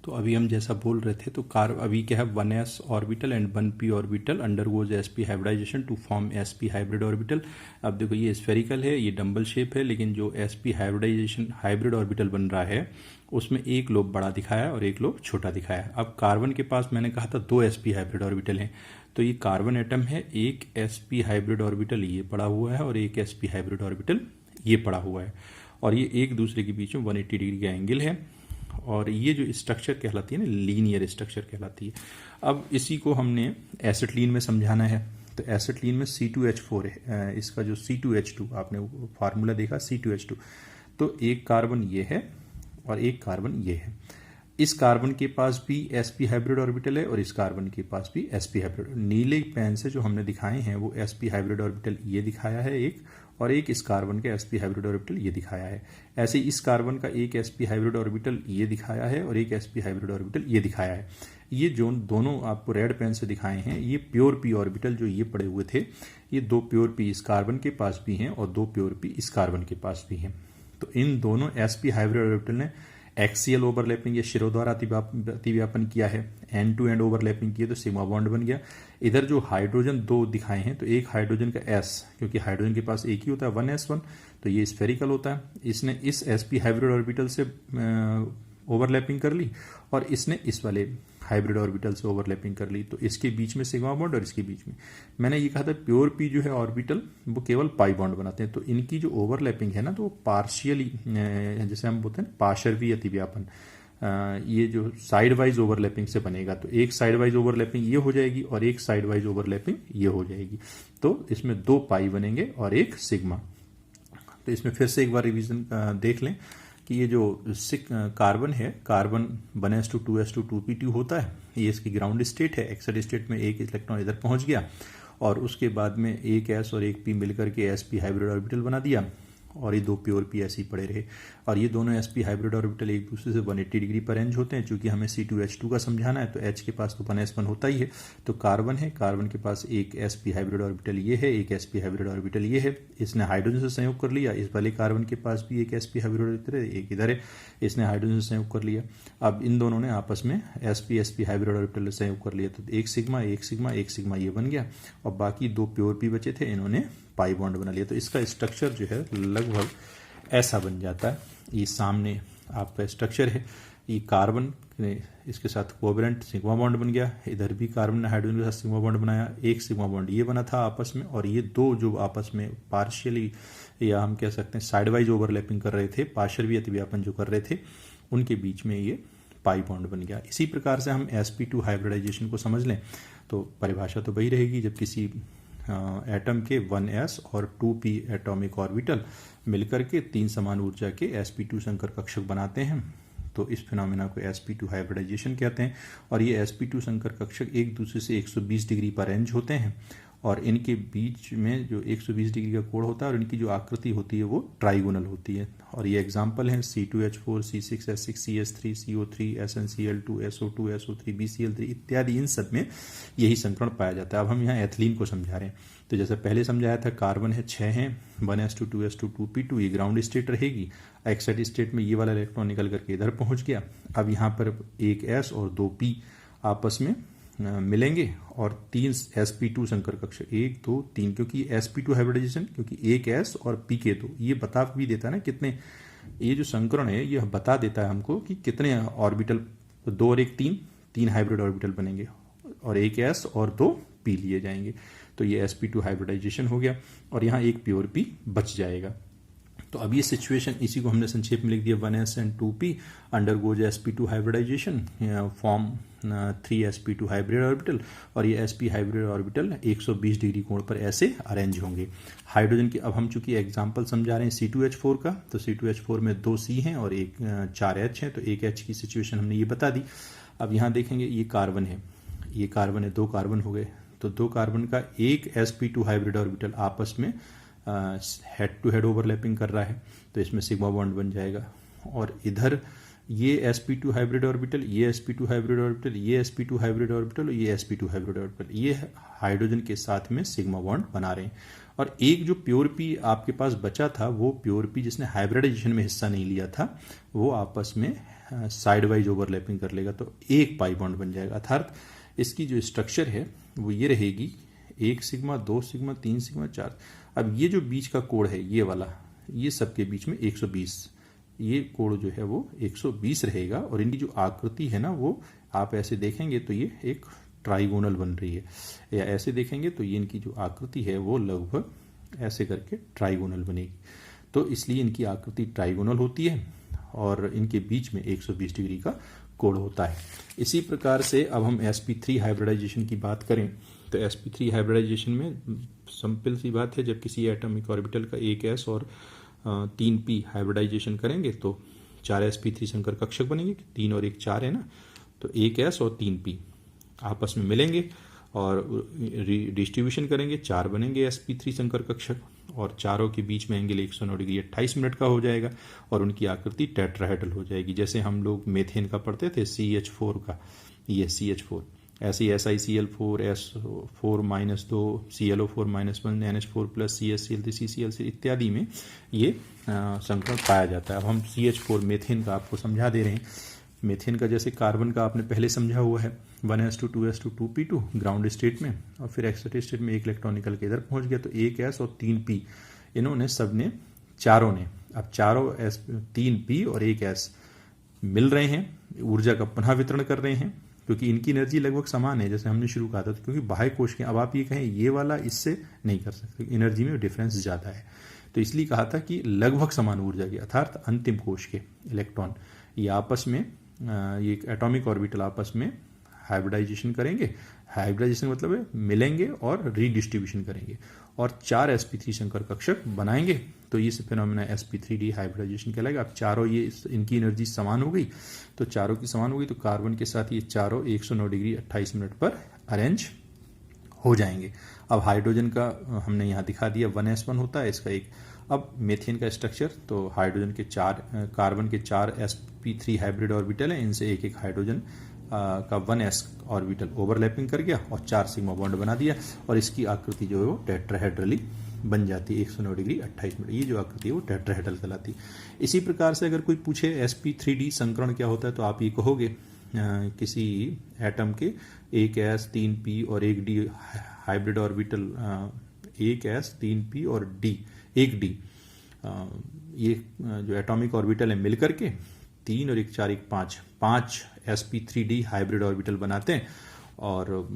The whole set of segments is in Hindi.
तो अभी हम जैसा बोल रहे थे तो अभी क्या है 1s orbital and 1p orbital undergoes sp hybridization to form sp hybrid orbital. अब देखो ये स्फेरिकल है, ये डंबल शेप है, लेकिन जो sp हाइब्रिडाइजेशन हाइब्रिड ऑर्बिटल बन रहा है उसमें एक लोब बड़ा दिखाया है और एक लोब छोटा दिखाया है। अब कार्बन के पास मैंने कहा था 2 sp हाइब्रिड ऑर्बिटल हैं, तो ये कार्बन एटम है, एक sp हाइब्रिड ऑर्बिटल ये पड़ा हुआ है और एक sp हाइब्रिड ऑर्बिटल ये पड़ा हुआ है, और ये एक दूसरे के बीच में 180 डिग्री का एंगल है, और ये जो स्ट्रक्चर कहलाती है ना, लीनियर स्ट्रक्चर कहलाती है। अब इसी को हमने एसिटिलीन में समझाना है, तो एसिटिलीन में C2H4 है, इसका जो C2H2 आपने फार्मूला देखा C2H2, तो एक कार्बन ये है और एक कार्बन ये है। इस कार्बन के पास भी sp हाइब्रिड ऑर्बिटल है और इस कार्बन के पास भी sp हाइब्रिड। नीले पेन से जो हमने दिखाए हैं वो sp हाइब्रिड ऑर्बिटल ये दिखाया है एक, और एक इस कार्बन का sp हाइब्रिड ऑर्बिटल ये दिखाया है। ऐसे इस कार्बन का एक sp हाइब्रिड ऑर्बिटल ये दिखाया है और एक sp हाइब्रिड ऑर्बिटल ये दिखाया है। ये जो दोनों आपको रेड पेन से दिखाए हैं ये प्योर p ऑर्बिटल जो ये पड़े हुए थे, ये 2 प्योर p इस कार्बन के पास भी हैं और 2 प्योर p इस कार्बन के पास भी हैं। तो इन दोनों sp हाइब्रिड ऑर्बिटल ने एक्सियल ओवरलैपिंग या शिरो द्वारा अतिव्यापन किया है, एंड टू एंड ओवरलैपिंग किया तो सिग्मा बॉन्ड बन गया। इधर जो हाइड्रोजन 2 दिखाए हैं, तो एक हाइड्रोजन का s, क्योंकि हाइड्रोजन के पास एक ही होता है 1s1, तो ये स्फेरिकल होता है, इसने इस sp हाइब्रिड ऑर्बिटल से ओवरलैपिंग कर ली और इसने इस वाले हाइब्रिड ऑर्बिटल से ओवरलैपिंग कर ली, तो इसके बीच में सिग्मा बॉन्ड और इसके बीच में, मैंने ये कहा था प्योर p जो है ऑर्बिटल वो केवल पाई बॉन्ड बनाते हैं, तो इनकी जो ओवरलैपिंग है ना तो पार्शियली, जैसे हम बोलते हैं पार्श्वी अतिव्यापन, ये जो साइड वाइज ओवरलैपिंग से बनेगा, तो एक साइड वाइज ओवरलैपिंग ये हो जाएगी और एक साइड वाइज ओवरलैपिंग ये हो जाएगी, तो इसमें 2 पाई बनेंगे और एक सिग्मा। तो इसमें फिर से एक बार रिवीजन देख लें कि ये जो कार्बन है, कार्बन 1s2 2s2 2p2 होता है, ये इसकी ग्राउंड स्टेट है। एक्साइड स्टेट में एक इलेक्ट्रॉन इधर पहुंच गया और उसके बाद में एक s और एक p मिलकर के sp हाइब्रिड ऑर्बिटल बना दिया, और ये 2 प्योर p ऐसे ही पड़े रहे, और ये दोनों sp हाइब्रिड ऑर्बिटल एक दूसरे से 180 डिग्री पर अरेंज होते हैं। चूंकि हमें C2H2 का समझाना है तो H के पास तो 1s1 होता ही है, तो कार्बन है, कार्बन के पास एक sp हाइब्रिड ऑर्बिटल ये है, एक sp हाइब्रिड ऑर्बिटल ये है, इसने हाइड्रोजन से संयोग कर लिया, इस वाले कार्बन के पास भी एक sp हाइब्रिड ऑर्बिटल है, एक इधर है, इसने हाइड्रोजन से संयोग कर लिया। अब इन दोनों ने आपस में sp हाइब्रिड ऑर्बिटल से संयोग कर लिया, तो एक सिग्मा एक सिग्मा एक सिग्मा ये बन गया, और बाकी 2 प्योर p बचे थे, इन्होंने पाई बॉन्ड बना लिया। तो इसका स्ट्रक्चर जो है लगभग ऐसा बन जाता है। ये सामने आपका स्ट्रक्चर है, ये कार्बन इसके साथ कोवेलेंट सिग्मा बॉन्ड बन गया, इधर भी कार्बन ने हाइड्रोजन के साथ सिग्मा बॉन्ड बनाया, एक सिग्मा बॉन्ड ये बना था आपस में, और ये 2 जो आपस में पार्शियली या हम कह सकते हैं साइड वाइज ओवरलैपिंग कर रहे थे, पार्शियल अतिव्यापन जो कर रहे थे, उनके बीच में ये पाई बॉन्ड बन गया। इसी प्रकार से हम sp2 हाइब्रिडाइजेशन को समझ लें तो परिभाषा तो वही रहेगी, जब किसी एटम के 1s और 2p एटॉमिक ऑर्बिटल मिलकर के 3 समान ऊर्जा के sp2 संकर कक्षक बनाते हैं, तो इस फिनोमेना को sp2 हाइब्रिडाइजेशन कहते हैं। और ये sp2 संकर कक्षक एक दूसरे से 120 डिग्री पर अरेंज होते हैं, और इनके बीच में जो 120 डिग्री का कोण होता है और इनकी जो आकृति होती है वो ट्राइगोनल होती है। और ये एग्जाम्पल हैं C2H4 C6S6 CS3 CO3 SnCl2 SO2 SO3 BCl3 इत्यादि, इन सब में यही संकरण पाया जाता है। अब हम यहाँ एथिलीन को समझा रहे हैं, तो जैसे पहले समझाया था, कार्बन है 6 हैं, 1s2 2s2 2p2, ये ग्राउंड स्टेट रहेगी, एक्साइड स्टेट में ये वाला इलेक्ट्रॉन निकल करके इधर पहुंच गया। अब यहाँ पर एक s और 2 p आपस में मिलेंगे और 3 sp2 संकर कक्षक 1 2 3, क्योंकि sp2 हाइब्रिडाइजेशन, क्योंकि एक s और p के 2, ये बता भी देता है ना कितने, ये जो संकरण है ये बता देता है हमको कि कितने ऑर्बिटल, 2 और 1 3 हाइब्रिड ऑर्बिटल बनेंगे, और एक s और 2 p लिए जाएंगे, तो ये sp2 हाइब्रिडाइजेशन हो गया, और यहाँ एक प्योर p बच जाएगा। तो अब ये सिचुएशन, इसी को हमने संक्षेप में लिख दिया, 1s and 2p undergoes sp2 hybridization form 3 sp2 hybrid orbital, और ये sp हाइब्रिड ऑर्बिटल 120 डिग्री कोण पर ऐसे अरेंज होंगे। हाइड्रोजन की अब हम चूंकि एग्जांपल समझा रहे हैं C2H4 का, तो C2H4 में 2 C हैं और 4 H हैं, तो एक H की सिचुएशन हमने ये बता दी। अब यहाँ देखेंगे ये कार्बन है, ये कार्बन है, 2 कार्बन हो गए, तो 2 कार्बन का एक sp2 हाइब्रिड ऑर्बिटल आपस में हेड टू हेड ओवरलैपिंग कर रहा है, तो इसमें सिग्मा बॉन्ड बन जाएगा। और इधर ये sp2 हाइब्रिड ऑर्बिटल, ये sp2 हाइब्रिड ऑर्बिटल, ये sp2 हाइब्रिड ऑर्बिटल और ये sp2 हाइब्रिड ऑर्बिटल, ये हाइड्रोजन के साथ में सिग्मा बॉन्ड बना रहे हैं। और एक जो प्योर p आपके पास बचा था, वो प्योर p जिसने हाइब्रिडाइजेशन में हिस्सा नहीं लिया था, वो आपस में साइड वाइज ओवरलैपिंग कर लेगा तो एक पाई बॉन्ड बन जाएगा। अर्थात इसकी जो स्ट्रक्चर है वो ये रहेगी 1 सिग्मा 2 सिग्मा 3 सिग्मा 4। अब ये जो बीच का कोण है ये वाला, ये सबके बीच में 120, ये कोण जो है वो 120 रहेगा। और इनकी जो आकृति है ना वो आप ऐसे देखेंगे तो ये एक ट्राइगोनल बन रही है, या ऐसे देखेंगे तो ये इनकी जो आकृति है वो लगभग ऐसे करके ट्राइगोनल बनेगी। तो इसलिए इनकी आकृति ट्राइगोनल होती है और इनके बीच में 120 डिग्री का कोण होता है। इसी प्रकार से अब हम sp3 हाइब्रिडाइजेशन की बात करें तो sp3 हाइब्रिडाइजेशन में सिंपल सी बात है, जब किसी एटॉमिक ऑर्बिटल का 1s और 3p हाइब्रिडाइजेशन करेंगे तो 4sp3 संकर कक्षक बनेंगे। 3 और 1 4 है ना, तो 1s और 3p आपस में मिलेंगे और डिस्ट्रीब्यूशन करेंगे, 4 बनेंगे sp3 संकर कक्षक और चारों के बीच में एंगल 109 डिग्री 28 मिनट का हो जाएगा और उनकी आकृति टेट्राहेड्रल हो जाएगी। जैसे हम लोग मेथेन का पढ़ते थे CH4 का, ये CH4, ऐसे ही SiCl4 S4 -2 ClO4 -1 NH4 + CH Cl3 इत्यादि में ये संकरण पाया जाता है। अब हम CH4 मेथेन का आपको समझा दे रहे हैं। मेथेन का जैसे कार्बन का आपने पहले समझा हुआ है, 1s2 2s2 2p2 ground state में, और फिर एक्साइटेड स्टेट में 1 इलेक्ट्रॉन निकल के इधर पहुंच गया तो 1s और 3p इन्होंने सबने चारों ने, अब चारों 3p और 1s मिल रहे हैं, ऊर्जा का पुनः वितरण कर रहे हैं क्योंकि इनकी एनर्जी लगभग समान है जैसे हमने शुरू कहा था। क्योंकि बाह्य कोश के, अब आप ये कहें ये वाला इससे नहीं कर सकते, एनर्जी में डिफरेंस ज़्यादा है, तो इसलिए कहा था कि लगभग समान ऊर्जा के, अर्थात अंतिम कोश के इलेक्ट्रॉन ये आपस में, ये एटॉमिक ऑर्बिटल आपस में हाइब्रिडाइजेशन करेंगे। हाइब्रिडाइजेशन मतलब है मिलेंगे और रीडिस्ट्रीब्यूशन करेंगे और 4 sp3 संकर कक्षक बनाएंगे, तो ये फिनोमेना sp3d हाइब्रिडाइजेशन कहलाएगा। अब चारों ये इनकी एनर्जी समान हो गई, तो चारों की समान हो गई तो कार्बन के साथ ये चारों 109 डिग्री 28 मिनट पर अरेंज हो जाएंगे। अब हाइड्रोजन का हमने यहाँ दिखा दिया 1s1 होता है इसका एक। अब मेथेन का स्ट्रक्चर, तो हाइड्रोजन के 4, कार्बन के 4 sp3 हाइब्रिड ऑर्बिटल हैं, इनसे एक एक हाइड्रोजन का 1s ऑर्बिटल ओवरलैपिंग कर गया और 4 सिग्मा बॉन्ड बना दिया और इसकी आकृति जो है वो टेट्राहेड्रली बन जाती है 109 डिग्री 28 मिनट। ये जो आकृति है वो टेट्राहेड्रल कहलाती है। इसी प्रकार से अगर कोई पूछे sp3d संकरण क्या होता है तो आप ये कहोगे किसी एटम के 1s 3p और 1d hybrid orbital, 1s 3p और एक d ये जो एटॉमिक ऑर्बिटल है मिलकर के 3 और 1 4 1 5 sp3d हाइब्रिड ऑर्बिटल बनाते हैं और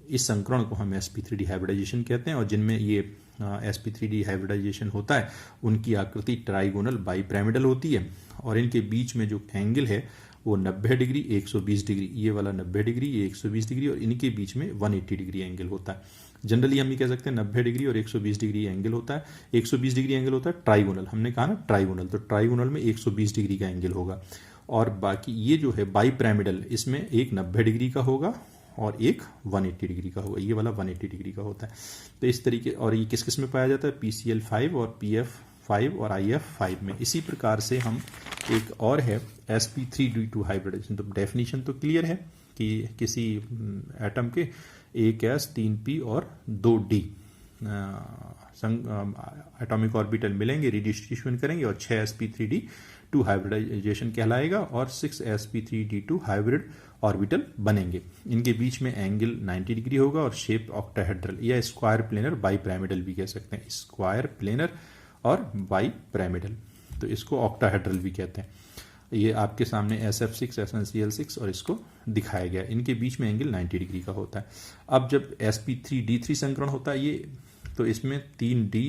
इस संकरण को हम sp3d हाइब्रिडाइजेशन कहते हैं। और जिनमें ये sp3d हाइब्रिडाइजेशन होता है उनकी आकृति ट्राइगोनल बाईपिरामिडल होती है और इनके बीच में जो एंगल है वो 90 डिग्री 120 डिग्री, ये वाला 90 डिग्री ये 120 डिग्री और इनके बीच में 180 डिग्री एंगल होता है। जनरली हम ये कह सकते हैं 90 डिग्री और 120 डिग्री एंगल होता है। 120 डिग्री एंगल होता है ट्राइगोनल, हमने कहा ना ट्राइगोनल, तो ट्राइगोनल में 120 डिग्री का एंगल होगा और बाकी ये जो है बाईपिरामिडल इसमें एक 90 डिग्री का होगा और एक 180 डिग्री का होगा, ये वाला 180 डिग्री का होता है। तो इस तरीके, और ये किस किस में पाया जाता है, PCl5 और PF5 और IF5 में। इसी प्रकार से हम एक और है sp3d2 हाइब्रिडाइजेशन। तो डेफिनेशन तो क्लियर है कि किसी एटम के 1s 3p और 2d एटॉमिक ऑर्बिटल मिलेंगे, रिडिस्ट्रीब्यूशन करेंगे और 6 sp3d2 हाइब्रिडाइजेशन कहलाएगा और 6 sp3d2 हाइब्रिड ऑर्बिटल बनेंगे। इनके बीच में एंगल 90 डिग्री होगा और शेप ऑक्टाहेड्रल या स्क्वायर प्लेनर बाईपिरामिडल भी कह सकते हैं, स्क्वायर प्लेनर और बाईपिरामिडल, तो इसको ऑक्टाहेड्रल भी कहते हैं। ये आपके सामने SF6 SnCl6 और इसको दिखाया गया, इनके बीच में एंगल 90 डिग्री का होता है। अब जब sp3d3 संकरण होता है ये, तो इसमें 3d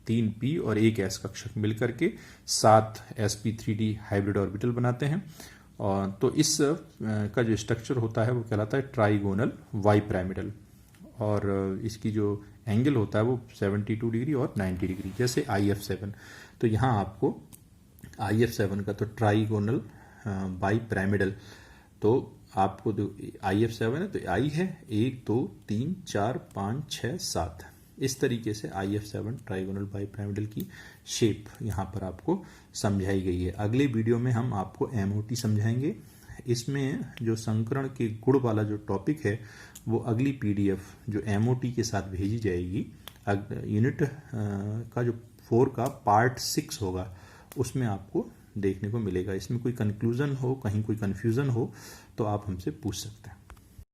3p और 1s कक्षक मिलकर के 7 sp3d हाइब्रिड ऑर्बिटल बनाते हैं। और तो इस का जो स्ट्रक्चर होता है वो कहलाता है ट्राइगोनल बाईपिरामिडल और इसकी जो एंगल होता है वो 72 डिग्री और 90 डिग्री, जैसे IF7। तो यहाँ आपको IF7 का तो ट्राइगोनल बाईपिरामिडल, तो आपको जो IF7 है तो I है 1 2 3 4 5 6 7, इस तरीके से IF7 ट्राइगोनल बाईपिरामिडल की शेप यहाँ पर आपको समझाई गई है। अगले वीडियो में हम आपको MOT समझाएंगे। इसमें जो संकरण के गुण वाला जो टॉपिक है वो अगली PDF जो MOT के साथ भेजी जाएगी, यूनिट का जो 4 का पार्ट 6 होगा, उसमें आपको देखने को मिलेगा। इसमें कोई कंक्लूजन हो, कहीं कोई कन्फ्यूज़न हो तो आप हमसे पूछ सकते हैं।